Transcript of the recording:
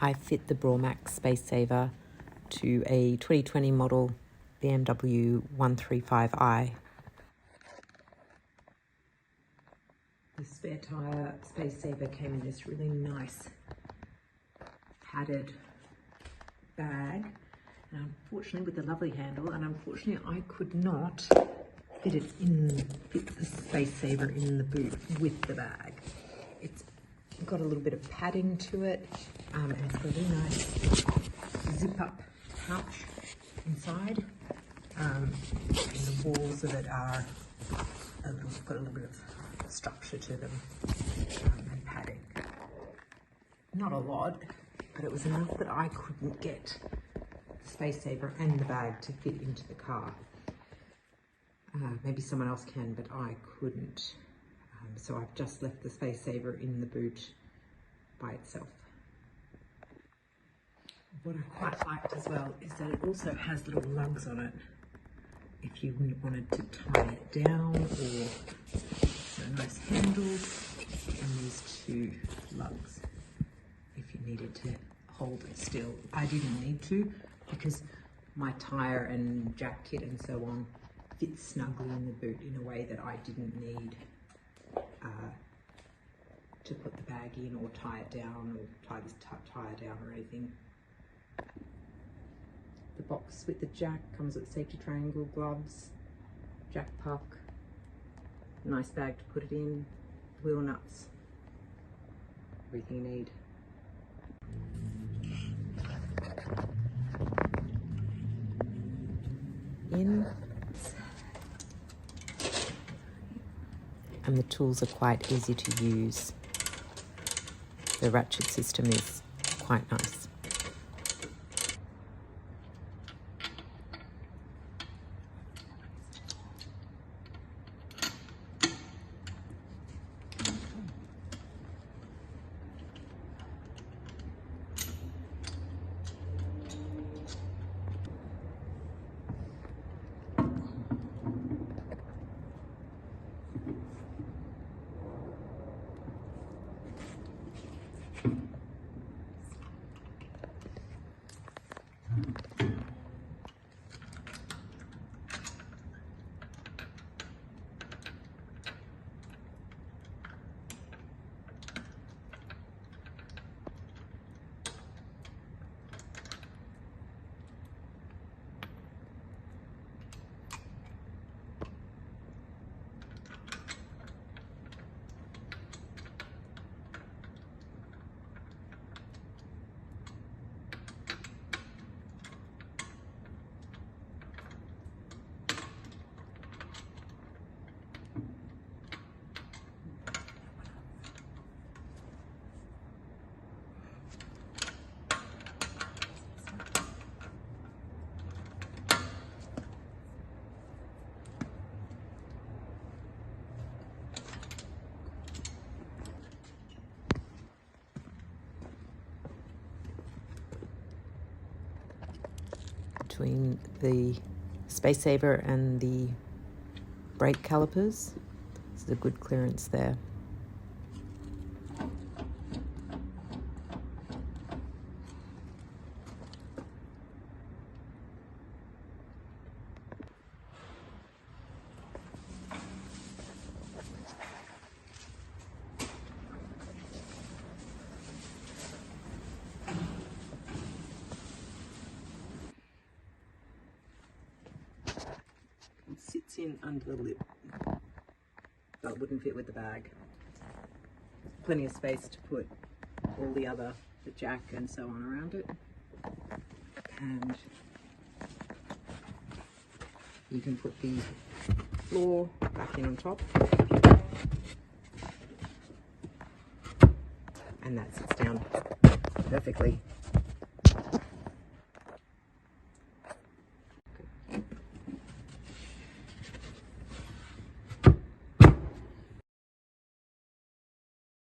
I fit the Braumach Space Saver to a 2020 model BMW 135i. The spare tyre Space Saver came in this really nice padded bag, and unfortunately with the lovely handle, and unfortunately I could not fit the Space Saver in the boot with the bag. It's got a little bit of padding to it, and it's got a really nice zip up pouch inside, and the walls of it are got a little bit of structure to them, and padding. Not a lot, but it was enough that I couldn't get the Space Saver and the bag to fit into the car. Maybe someone else can, but I couldn't. So I've just left the Space Saver in the boot by itself. What I quite liked as well is that it also has little lugs on it if you wanted to tie it down, or a nice handle, and these two lugs if you needed to hold it still. I didn't need to, because my tyre and jack kit and so on fits snugly in the boot in a way that I didn't need to put the bag in or tie it down or tie this tyre down or anything. The box with the jack comes with safety triangle, gloves, jack puck, nice bag to put it in, wheel nuts, everything you need. And the tools are quite easy to use. The ratchet system is quite nice. Between the Space Saver and the brake calipers, there's a good clearance there. Sits in under the lip. That wouldn't fit with the bag. Plenty of space to put all the jack and so on around it. And you can put the floor back in on top. And that sits down perfectly.